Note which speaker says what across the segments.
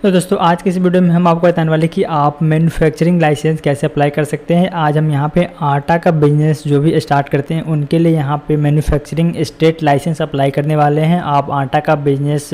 Speaker 1: तो दोस्तों आज की इस वीडियो में हम आपको बताने वाले कि आप मैन्युफैक्चरिंग लाइसेंस कैसे अप्लाई कर सकते हैं। आज हम यहाँ पे आटा का बिजनेस जो भी स्टार्ट करते हैं उनके लिए यहाँ पे मैन्युफैक्चरिंग स्टेट लाइसेंस अप्लाई करने वाले हैं। आप आटा का बिजनेस,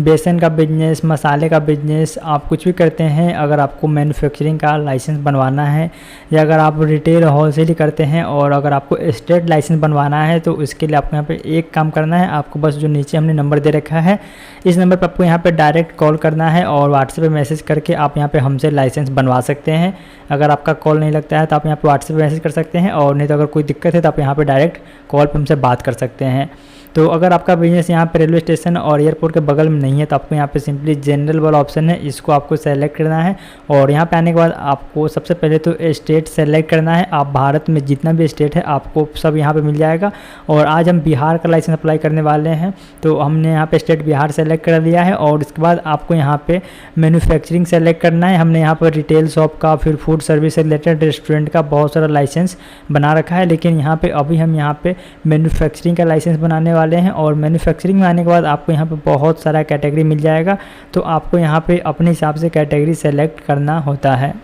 Speaker 1: बेसन का बिजनेस, मसाले का बिजनेस, आप कुछ भी करते हैं, अगर आपको मैन्युफैक्चरिंग का लाइसेंस बनवाना है या अगर आप रिटेल होलसेल ही करते हैं और अगर आपको स्टेट लाइसेंस बनवाना है तो उसके लिए आपको यहाँ पर एक काम करना है। आपको बस जो नीचे हमने नंबर दे रखा है इस नंबर पर आपको यहाँ पर डायरेक्ट कॉल करना है और व्हाट्सएप पे मैसेज करके आप यहाँ पे हमसे लाइसेंस बनवा सकते हैं। अगर आपका कॉल नहीं लगता है तो आप यहाँ पे व्हाट्सएप पे मैसेज कर सकते हैं, और नहीं तो अगर कोई दिक्कत है तो आप यहाँ पे डायरेक्ट कॉल पे हमसे बात कर सकते हैं। तो अगर आपका बिजनेस यहाँ पे रेलवे स्टेशन और एयरपोर्ट के बगल में नहीं है तो आपको यहाँ पे सिंपली जनरल वाला ऑप्शन है, इसको आपको सेलेक्ट करना है। और यहाँ पे आने के बाद आपको सबसे पहले तो स्टेट सेलेक्ट करना है। आप भारत में जितना भी स्टेट है आपको सब यहाँ पे मिल जाएगा। और आज हम बिहार का लाइसेंस अप्लाई करने वाले हैं, तो हमने यहाँ पे स्टेट बिहार सेलेक्ट कर लिया है। और इसके बाद आपको यहाँ पे मैन्युफैक्चरिंग सेलेक्ट करना है। हमने यहाँ पर रिटेल शॉप का, फिर फूड सर्विस से रिलेटेड, रेस्टोरेंट का बहुत सारा लाइसेंस बना रखा है, लेकिन यहाँ पे अभी हम यहाँ पे मैन्युफैक्चरिंग का लाइसेंस बनाने वाले हैं। और मैन्युफैक्चरिंग में आने के बाद आपको यहाँ पे बहुत सारा कैटेगरी मिल जाएगा, तो आपको यहाँ पे अपने हिसाब से कैटेगरी सेलेक्ट करना होता है।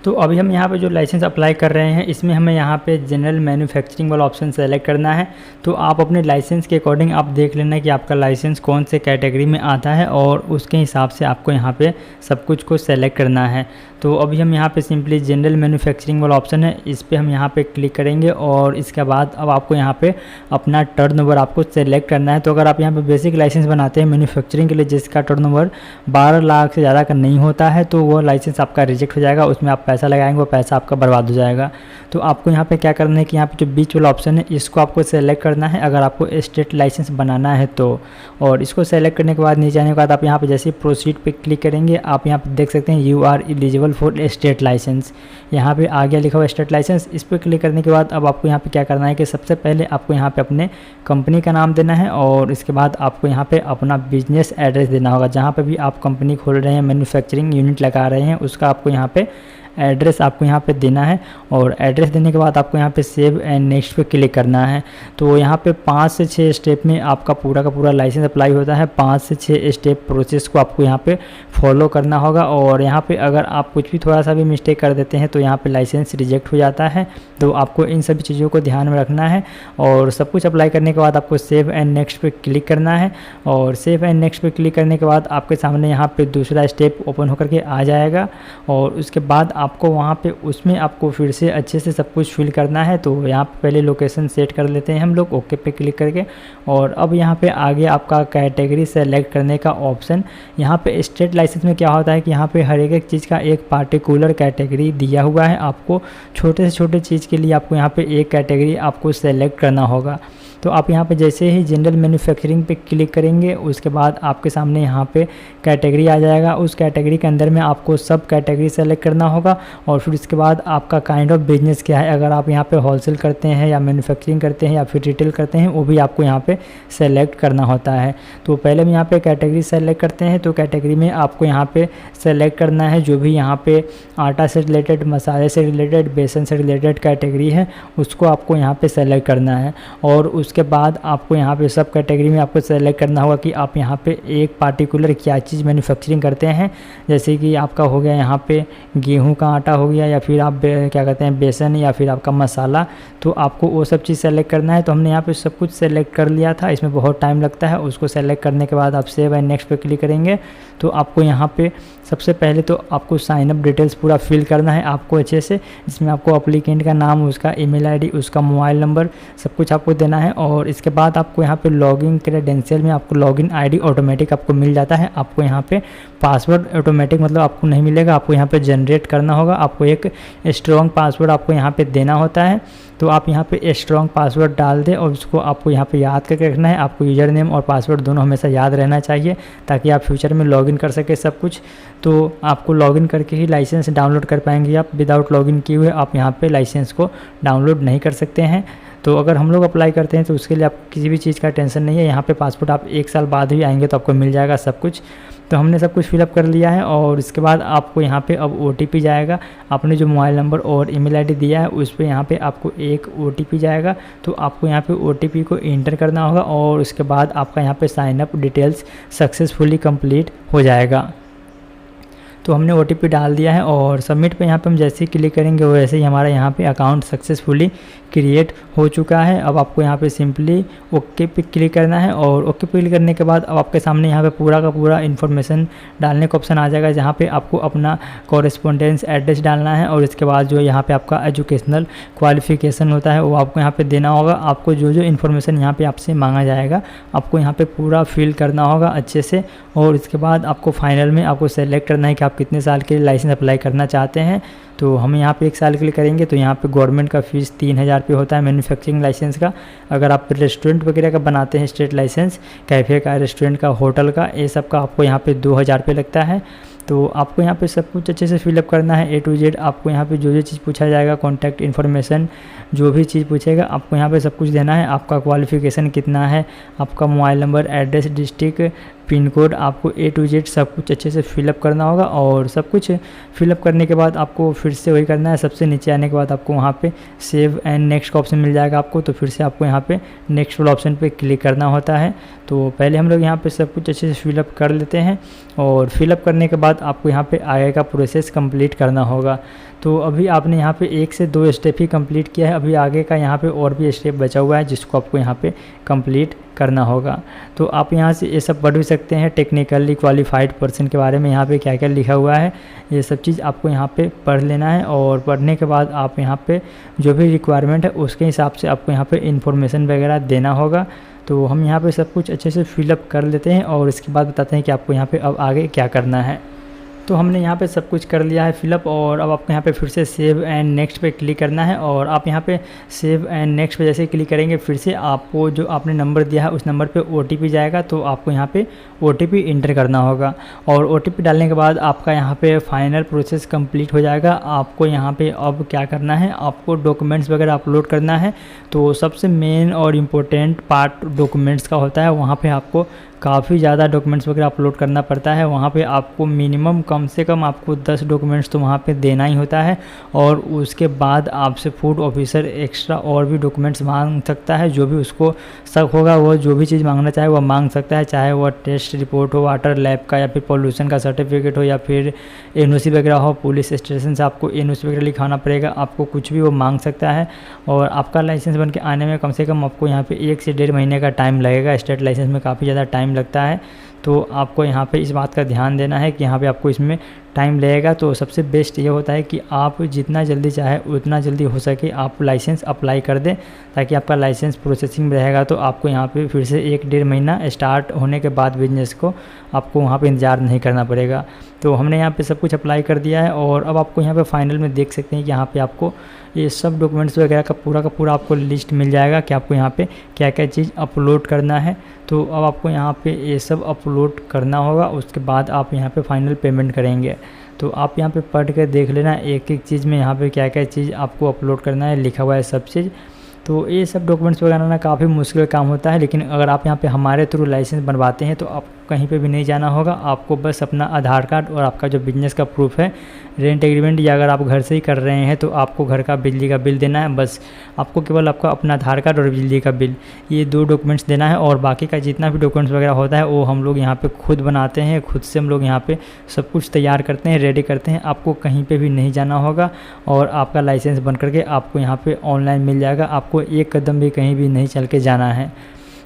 Speaker 1: तो अभी हम यहाँ पे जो लाइसेंस अप्लाई कर रहे हैं इसमें हमें यहाँ पे जनरल मैन्युफैक्चरिंग वाला ऑप्शन सेलेक्ट करना है। तो आप अपने लाइसेंस के अकॉर्डिंग आप देख लेना कि आपका लाइसेंस कौन से कैटेगरी में आता है और उसके हिसाब से आपको यहाँ पे सब कुछ को सेलेक्ट करना है। तो अभी हम यहाँ पे सिंपली जनरल मैन्युफैक्चरिंग वाला ऑप्शन है, इस पर हम यहाँ पे क्लिक करेंगे और इसके बाद अब आपको यहाँ पे अपना टर्नओवर आपको सेलेक्ट करना है। तो अगर आप यहाँ पे बेसिक लाइसेंस बनाते हैं मैन्युफैक्चरिंग के लिए जिसका टर्नओवर 12 लाख से ज़्यादा का नहीं होता है तो वो लाइसेंस आपका रिजेक्ट हो जाएगा, उसमें आप पैसा लगाएंगे वो पैसा आपका बर्बाद हो जाएगा। तो आपको यहाँ पे क्या करना है कि यहाँ पे जो बीच वाला ऑप्शन है इसको आपको सेलेक्ट करना है अगर आपको स्टेट लाइसेंस बनाना है तो। और इसको सेलेक्ट करने के बाद नीचे आने के बाद आप यहाँ पे जैसे प्रोसीड पे क्लिक करेंगे आप यहाँ पे देख सकते हैं you are eligible for state license, यहाँ पे आ गया लिखा हुआ स्टेट लाइसेंस। इस पर क्लिक करने के बाद अब आपको यहाँ पे क्या करना है कि सबसे पहले आपको यहाँ पे अपने कंपनी का नाम देना है और इसके बाद आपको यहाँ पे अपना बिजनेस एड्रेस देना होगा। जहाँ पे भी आप कंपनी खोल रहे हैं, मैन्युफैक्चरिंग यूनिट लगा रहे हैं, उसका आपको यहाँ पे एड्रेस आपको यहाँ पे देना है। और एड्रेस देने के बाद आपको यहाँ पे सेव एंड नेक्स्ट पे क्लिक करना है। तो यहाँ पे 5 से 6 स्टेप में आपका पूरा का पूरा लाइसेंस अप्लाई होता है। 5 से 6 स्टेप प्रोसेस को आपको यहाँ पे फॉलो करना होगा। और यहाँ पे अगर आप कुछ भी थोड़ा सा भी मिस्टेक कर देते हैं तो यहाँ पे लाइसेंस रिजेक्ट हो जाता है। तो आपको इन सभी चीज़ों को ध्यान में रखना है। और सब कुछ अप्लाई करने के बाद आपको सेव एंड नेक्स्ट पे क्लिक करना है। और सेव एंड नेक्स्ट पे क्लिक करने के बाद आपके सामने यहाँ पे दूसरा स्टेप ओपन होकर के आ जाएगा। और उसके बाद आपको वहाँ पे उसमें आपको फिर से अच्छे से सब कुछ फिल करना है। तो यहाँ पे पहले लोकेशन सेट कर लेते हैं हम लोग ओके पे क्लिक करके। और अब यहाँ पे आगे आपका कैटेगरी सेलेक्ट करने का ऑप्शन। यहाँ पे स्टेट लाइसेंस में क्या होता है कि यहाँ पे हर एक चीज़ का एक पार्टिकुलर कैटेगरी दिया हुआ है। आपको छोटे से छोटे चीज़ के लिए आपको यहाँ पे एक कैटेगरी आपको सेलेक्ट करना होगा। तो आप यहाँ पे जैसे ही जनरल मैन्युफैक्चरिंग पे क्लिक करेंगे उसके बाद आपके सामने यहाँ पे कैटेगरी आ जाएगा। उस कैटेगरी के अंदर में आपको सब कैटेगरी सेलेक्ट करना होगा। और फिर इसके बाद आपका काइंड ऑफ बिजनेस क्या है, अगर आप यहाँ पे होलसेल करते हैं या मैन्युफैक्चरिंग करते हैं या फिर रिटेल करते हैं वो भी आपको यहाँ पे सेलेक्ट करना होता है। तो पहले हम यहाँ पे कैटेगरी सेलेक्ट करते हैं। तो कैटेगरी में आपको यहाँ पे सेलेक्ट करना है जो भी यहाँ पे आटा से रिलेटेड, मसाले से रिलेटेड, बेसन से रिलेटेड कैटेगरी है उसको आपको यहाँ पे सेलेक्ट करना है। और उसके बाद आपको यहाँ पे सब कैटेगरी में आपको सेलेक्ट करना होगा कि आप यहाँ पे एक पार्टिकुलर क्या चीज़ मैन्युफैक्चरिंग करते हैं। जैसे कि आपका हो गया यहाँ पे गेहूं का आटा हो गया या फिर आप क्या कहते हैं बेसन या फिर आपका मसाला, तो आपको वो सब चीज़ सेलेक्ट करना है। तो हमने यहाँ पे सब कुछ सेलेक्ट कर लिया था, इसमें बहुत टाइम लगता है। उसको सेलेक्ट करने के बाद आप सेव एंड नेक्स्ट पे क्लिक करेंगे तो आपको यहाँ पे सबसे पहले तो आपको साइन अप डिटेल्स पूरा फिल करना है आपको अच्छे से, जिसमें आपको अप्लीकेंट का नाम, उसका ईमेल आईडी, उसका मोबाइल नंबर सब कुछ आपको देना है। और इसके बाद आपको यहाँ पे लॉगिन क्रेडेंशियल में आपको लॉगिन आईडी ऑटोमेटिक आपको मिल जाता है। आपको यहाँ पे पासवर्ड ऑटोमेटिक मतलब आपको नहीं मिलेगा, आपको यहाँ पे जनरेट करना होगा। आपको एक स्ट्रॉन्ग पासवर्ड आपको यहाँ पे देना होता है। तो आप यहाँ पे स्ट्रॉन्ग पासवर्ड डाल दें और उसको आपको यहाँ पे याद करके रखना है। आपको यूज़र नेम और पासवर्ड दोनों हमेशा याद रहना चाहिए ताकि आप फ्यूचर में लॉगिन कर सके सब कुछ। तो आपको लॉगिन करके ही लाइसेंस डाउनलोड कर पाएंगे। आप विदाउट लॉगिन किए हुए आप यहाँ पे लाइसेंस को डाउनलोड नहीं कर सकते हैं। तो अगर हम लोग अप्लाई करते हैं तो उसके लिए आपको किसी भी चीज़ का टेंशन नहीं है। यहाँ पे पासपोर्ट आप 1 साल बाद ही आएंगे तो आपको मिल जाएगा सब कुछ। तो हमने सब कुछ फिलअप कर लिया है। और इसके बाद आपको यहाँ पे अब OTP जाएगा। आपने जो मोबाइल नंबर और ईमेल आईडी दिया है उस पर यहाँ पे आपको एक OTP जाएगा। तो आपको यहाँ पे OTP को इंटर करना होगा और उसके बाद आपका यहाँ पे sign up details successfully complete हो जाएगा। तो हमने OTP डाल दिया है और सबमिट पे यहाँ पे हम जैसे ही क्लिक करेंगे वैसे ही हमारा यहाँ पे अकाउंट सक्सेसफुली क्रिएट हो चुका है। अब आपको यहाँ पे सिंपली ओके पे क्लिक करना है और ओके पे क्लिक करने के बाद अब आपके सामने यहाँ पे पूरा का पूरा इन्फॉर्मेशन डालने का ऑप्शन आ जाएगा, जहाँ पे आपको अपना कॉरेस्पॉन्डेंस एड्रेस डालना है और इसके बाद जो यहाँ पे आपका एजुकेशनल क्वालिफिकेशन होता है वो आपको यहाँ पे देना होगा। आपको जो जो इन्फॉर्मेशन यहाँ पे आपसे मांगा जाएगा आपको यहाँ पे पूरा फिल करना होगा अच्छे से, और इसके बाद आपको फाइनल में आपको सेलेक्ट करना है कि आप कितने साल के लिए लाइसेंस अप्लाई करना चाहते हैं। तो हम यहाँ पे 1 साल के लिए करेंगे तो यहाँ पे गवर्नमेंट का फ़ीस 3000 रुपये होता है मैन्युफैक्चरिंग लाइसेंस का। अगर आप रेस्टोरेंट वगैरह का बनाते हैं स्टेट लाइसेंस, कैफ़े का, रेस्टोरेंट का, होटल का, ये सब का आपको यहाँ पे 2000 रुपये लगता है। तो आपको यहाँ पे सब कुछ अच्छे से फिलअप करना है A to Z। आपको यहाँ पे जो जो चीज़ पूछा जाएगा, कॉन्टैक्ट इन्फॉर्मेशन, जो भी चीज़ पूछेगा आपको यहाँ पे सब कुछ देना है। आपका क्वालिफ़िकेशन कितना है, आपका mobile number, address, district, pin code, आपको A to Z सब कुछ अच्छे से फिलअप करना होगा। और सब कुछ फिलअप करने के बाद आपको फिर से वही करना है। सबसे नीचे आने के बाद आपको वहाँ पे सेव एंड नेक्स्ट का ऑप्शन मिल जाएगा आपको, तो फिर से आपको यहाँ पे नेक्स्ट वाला ऑप्शन पे क्लिक करना होता है। तो पहले हम लोग यहाँ पे सब कुछ अच्छे से फिलअप कर लेते हैं और फिलअप करने के बाद आपको यहाँ पे आगे का प्रोसेस कंप्लीट करना होगा। तो अभी आपने यहाँ पे 1 से 2 स्टेप ही कंप्लीट किया है, अभी आगे का यहाँ पे और भी स्टेप बचा हुआ है जिसको आपको यहाँ पे कंप्लीट करना होगा। तो आप यहाँ से ये सब पढ़ भी सकते हैं, टेक्निकली क्वालिफाइड पर्सन के बारे में यहाँ पे क्या क्या लिखा हुआ है, ये सब चीज़ आपको यहाँ पे पढ़ लेना है। और पढ़ने के बाद आप यहाँ पे जो भी रिक्वायरमेंट है उसके हिसाब से आपको यहाँ पे इन्फॉर्मेशन वगैरह देना होगा। तो हम यहाँ पे सब कुछ अच्छे से फिलअप कर लेते हैं और इसके बाद बताते हैं कि आपको यहाँ पे अब आगे क्या करना है। तो हमने यहाँ पे सब कुछ कर लिया है फिलअप और अब आपको यहाँ पे फिर से सेव एंड नेक्स्ट पे क्लिक करना है। और आप यहाँ पे सेव एंड नेक्स्ट पे जैसे क्लिक करेंगे फिर से आपको जो आपने नंबर दिया है उस नंबर पे OTP जाएगा, तो आपको यहाँ पे OTP इंटर करना होगा। और OTP डालने के बाद आपका यहाँ पे फाइनल प्रोसेस कंप्लीट हो जाएगा। आपको यहाँ पे अब क्या करना है, आपको डॉक्यूमेंट्स वगैरह अपलोड करना है। तो सबसे मेन और इम्पोर्टेंट पार्ट डॉक्यूमेंट्स का होता है, वहाँ पे आपको काफ़ी ज़्यादा डॉक्यूमेंट्स वगैरह अपलोड करना पड़ता है। वहाँ पे आपको मिनिमम कम से कम आपको 10 डॉक्यूमेंट्स तो वहाँ पे देना ही होता है। और उसके बाद आपसे फूड ऑफिसर एक्स्ट्रा और भी डॉक्यूमेंट्स मांग सकता है, जो भी उसको शक होगा वो जो भी चीज़ मांगना चाहे वह मांग सकता है, चाहे वह टेस्ट रिपोर्ट हो वाटर लैब का, या फिर पॉल्यूशन का सर्टिफिकेट हो, या फिर NOC वगैरह हो। पुलिस स्टेशन से आपको NOC वगैरह लिखाना पड़ेगा, आपको कुछ भी वो मांग सकता है। और आपका लाइसेंस बन के आने में कम से कम आपको यहाँ पे 1 से 1.5 महीने का टाइम लगेगा। स्टेट लाइसेंस में काफ़ी ज़्यादा टाइम लगता है, तो आपको यहाँ पे इस बात का ध्यान देना है कि यहाँ पे आपको इसमें टाइम लगेगा। तो सबसे बेस्ट ये होता है कि आप जितना जल्दी चाहे उतना जल्दी हो सके आप लाइसेंस अप्लाई कर दें, ताकि आपका लाइसेंस प्रोसेसिंग में रहेगा। तो आपको यहाँ पे फिर से 1-1.5 महीना स्टार्ट होने के बाद बिजनेस को आपको वहाँ पे इंतज़ार नहीं करना पड़ेगा। तो हमने यहाँ पे सब कुछ अप्लाई कर दिया है और अब आपको यहाँ पे फाइनल में देख सकते हैं कि यहाँ पे आपको ये सब डॉक्यूमेंट्स वगैरह का पूरा आपको लिस्ट मिल जाएगा कि आपको यहाँ पे क्या क्या चीज़ अपलोड करना है। तो अब आपको यहाँ पे ये सब अपलोड करना होगा, उसके बाद आप यहाँ पे फाइनल पेमेंट करेंगे। तो आप यहाँ पे पढ़ कर देख लेना एक एक चीज़ में यहाँ पे क्या क्या चीज़ आपको अपलोड करना है, लिखा हुआ है सब चीज़। तो ये सब डॉक्यूमेंट्स वगैरह ना काफ़ी मुश्किल काम होता है, लेकिन अगर आप यहाँ पे हमारे थ्रू लाइसेंस बनवाते हैं तो आप कहीं पे भी नहीं जाना होगा। आपको बस अपना आधार कार्ड और आपका जो बिजनेस का प्रूफ है, रेंट एग्रीमेंट, या अगर आप घर से ही कर रहे हैं तो आपको घर का बिजली का बिल देना है। बस आपको केवल आपका अपना आधार कार्ड और बिजली का बिल, ये 2 डॉक्यूमेंट्स देना है। और बाकी का जितना भी डॉक्यूमेंट्स वगैरह होता है वो हम लोग यहाँ पे खुद बनाते हैं, खुद से हम लोग यहाँ पे सब कुछ तैयार करते हैं, रेडी करते हैं। आपको कहीं पे भी नहीं जाना होगा और आपका लाइसेंस बन करके आपको यहाँ पे ऑनलाइन मिल जाएगा। आपको एक कदम भी कहीं भी नहीं चल के जाना है।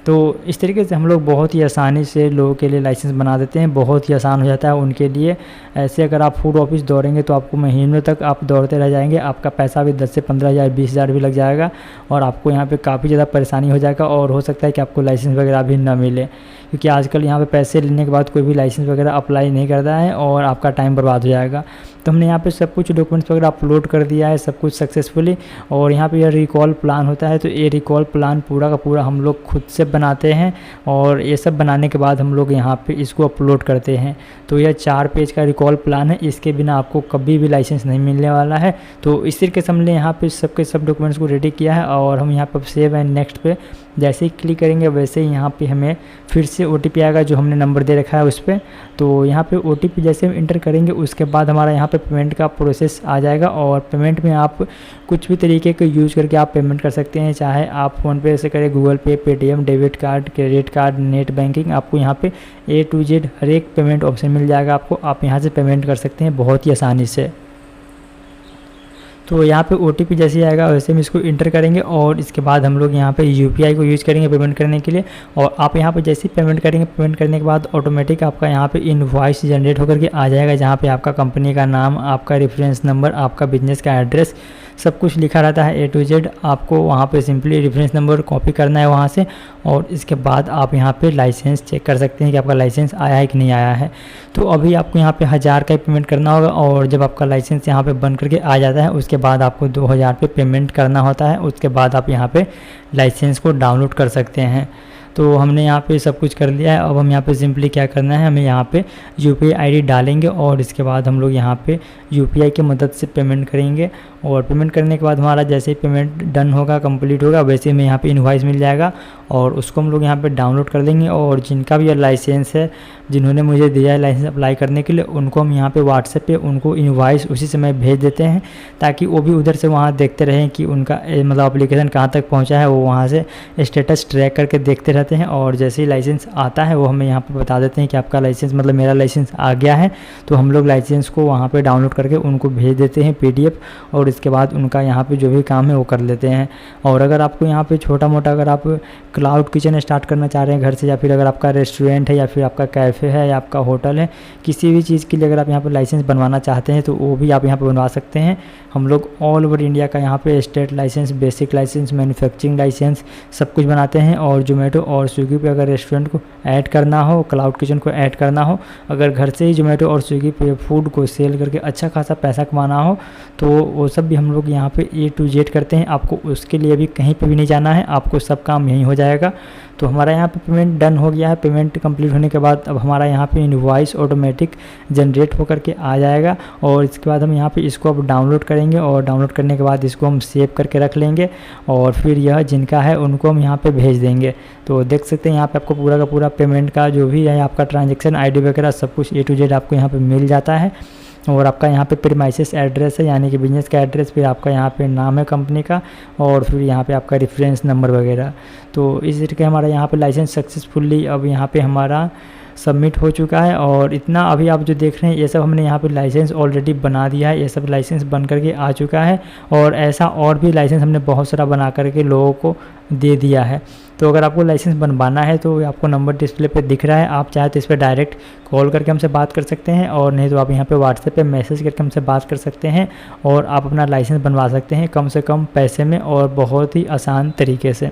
Speaker 1: तो इस तरीके से हम लोग बहुत ही आसानी से लोगों के लिए लाइसेंस बना देते हैं, बहुत ही आसान हो जाता है उनके लिए। ऐसे अगर आप फूड ऑफिस दौड़ेंगे तो आपको महीनों तक आप दौड़ते रह जाएंगे, आपका पैसा भी 10 से 15 हज़ार 20 हज़ार भी लग जाएगा और आपको यहाँ पे काफ़ी ज़्यादा परेशानी हो जाएगा और हो सकता है कि आपको लाइसेंस वगैरह भी ना मिले, क्योंकि आजकल यहाँ पे पैसे लेने के बाद कोई भी लाइसेंस वगैरह अप्लाई नहीं करता है और आपका टाइम बर्बाद हो जाएगा। तो हमने यहाँ पे सब कुछ डॉक्यूमेंट्स वगैरह अपलोड कर दिया है सब कुछ सक्सेसफुली। और यहाँ पे यह रिकॉल प्लान होता है, तो ये रिकॉल प्लान पूरा का पूरा हम लोग खुद से बनाते हैं और ये सब बनाने के बाद हम लोग यहाँ पे इसको अपलोड करते हैं। तो यह 4 पेज का रिकॉल प्लान है, इसके बिना आपको कभी भी लाइसेंस नहीं मिलने वाला है। तो इस तरीके से हमने यहाँ पे सबके सब डॉक्यूमेंट्स को रेडी किया है और हम यहाँ पर सेव एंड नेक्स्ट पे जैसे ही क्लिक करेंगे वैसे ही यहाँ पे हमें फिर से OTP आएगा जो हमने नंबर दे रखा है उस पर। तो यहाँ पे OTP जैसे हम इंटर करेंगे उसके बाद हमारा यहाँ पे पेमेंट का प्रोसेस आ जाएगा, और पेमेंट में आप कुछ भी तरीके के यूज़ करके आप पेमेंट कर सकते हैं। चाहे आप फ़ोनपे से करें, गूगल पे, Paytm, debit card, credit card, net banking, आपको यहाँ पे A to Z हर एक पेमेंट ऑप्शन मिल जाएगा आपको। आप यहाँ से पेमेंट कर सकते हैं बहुत ही आसानी से। तो यहाँ पे OTP जैसे ही आएगा वैसे हम इसको इंटर करेंगे, और इसके बाद हम लोग यहाँ पे UPI को यूज़ करेंगे पेमेंट करने के लिए। और आप यहाँ पे जैसे ही पेमेंट करेंगे, पेमेंट करने के बाद ऑटोमेटिक आपका यहाँ पे इनवॉइस जनरेट होकर के आ जाएगा, जहाँ पे आपका कंपनी का नाम, आपका रेफरेंस नंबर, आपका बिजनेस का एड्रेस सब कुछ लिखा रहता है A to Z। आपको वहाँ पे सिंपली रेफरेंस नंबर कॉपी करना है वहाँ से, और इसके बाद आप यहाँ पे लाइसेंस चेक कर सकते हैं कि आपका लाइसेंस आया है कि नहीं आया है। तो अभी आपको यहाँ पे 1000 का पेमेंट करना होगा, और जब आपका लाइसेंस यहाँ पे बन करके आ जाता है उसके बाद आपको 2000 पे पेमेंट करना होता है। उसके बाद आप यहाँ पे लाइसेंस को डाउनलोड कर सकते हैं। तो हमने यहाँ पे सब कुछ कर लिया है। अब हम यहाँ पे सिंपली क्या करना है, हमें यहाँ पे UPI ID डालेंगे, और इसके बाद हम लोग यहाँ पे UPI की मदद से पेमेंट करेंगे। और पेमेंट करने के बाद हमारा जैसे ही पेमेंट डन होगा, कंप्लीट होगा, वैसे हमें यहाँ पे इनवॉइस मिल जाएगा, और उसको हम लोग यहाँ पे डाउनलोड कर लेंगे। और जिनका भी लाइसेंस है, जिन्होंने मुझे दिया है लाइसेंस अप्लाई करने के लिए, उनको हम यहाँ पे व्हाट्सएप पे उनको इनवॉइस उसी समय भेज देते हैं, ताकि वो भी उधर से वहाँ देखते रहें कि उनका मतलब एप्लीकेशन कहाँ तक पहुँचा है। वो वहाँ से स्टेटस ट्रैक करके देखते रहते हैं, और जैसे ही लाइसेंस आता है वो हमें यहाँ पर बता देते हैं कि आपका लाइसेंस मतलब मेरा लाइसेंस आ गया है। तो हम लोग लाइसेंस को वहाँ पर डाउनलोड करके उनको भेज देते हैं PDF, और इसके बाद उनका यहाँ पे जो भी काम है वो कर लेते हैं। और अगर आपको यहाँ पे छोटा मोटा अगर आप क्लाउड किचन स्टार्ट करना चाह रहे हैं घर से, या फिर अगर आपका रेस्टोरेंट है, या फिर आपका कैफ़े है, या आपका होटल है, किसी भी चीज़ के लिए अगर आप यहाँ पे लाइसेंस बनवाना चाहते हैं तो वो भी आप यहाँ पे बनवा सकते हैं। हम लोग ऑल ओवर इंडिया का यहाँ पे state license, basic license, manufacturing license सब कुछ बनाते हैं। और जोमेटो और स्विगी पे अगर रेस्टोरेंट को ऐड करना हो, क्लाउड किचन को ऐड करना हो, अगर घर से ही जोमेटो और स्विगी पे फूड को सेल करके अच्छा खासा पैसा कमाना हो, तो वो सब भी हम लोग यहाँ पे A to Z करते हैं। आपको उसके लिए भी कहीं पे भी नहीं जाना है, आपको सब काम यहीं हो जाएगा। तो हमारा यहाँ पे पेमेंट डन हो गया है। पेमेंट कंप्लीट होने के बाद अब हमारा यहाँ पे इनवॉइस ऑटोमेटिक जनरेट होकर के आ जाएगा, और इसके बाद हम यहाँ पे इसको अब डाउनलोड करेंगे, और डाउनलोड करने के बाद इसको हम सेव करके रख लेंगे, और फिर यह जिनका है उनको हम यहाँ पे भेज देंगे। तो देख सकते हैं यहाँ पे आपको पूरा का पूरा पेमेंट का जो भी है, आपका ट्रांजेक्शन ID वगैरह सब कुछ A to Z आपको यहाँ पर मिल जाता है। और आपका यहाँ पे प्रीमाइसेस एड्रेस है, यानी कि बिजनेस का एड्रेस, फिर आपका यहाँ पे नाम है कंपनी का, और फिर यहाँ पे आपका रेफरेंस नंबर वगैरह। तो इस तरीके हमारा यहाँ पे लाइसेंस सक्सेसफुली अब यहाँ पे हमारा सबमिट हो चुका है। और इतना अभी आप जो देख रहे हैं ये सब हमने यहाँ पे लाइसेंस ऑलरेडी बना दिया है, ये सब लाइसेंस बन करके आ चुका है। और ऐसा और भी लाइसेंस हमने बहुत सारा बना करके लोगों को दे दिया है। तो अगर आपको लाइसेंस बनवाना है तो आपको नंबर डिस्प्ले पे दिख रहा है, आप चाहे तो इस पर डायरेक्ट कॉल करके हमसे बात कर सकते हैं, और नहीं तो आप यहाँ पे व्हाट्सएप पे मैसेज करके हमसे बात कर सकते हैं, और आप अपना लाइसेंस बनवा सकते हैं कम से कम पैसे में और बहुत ही आसान तरीके से।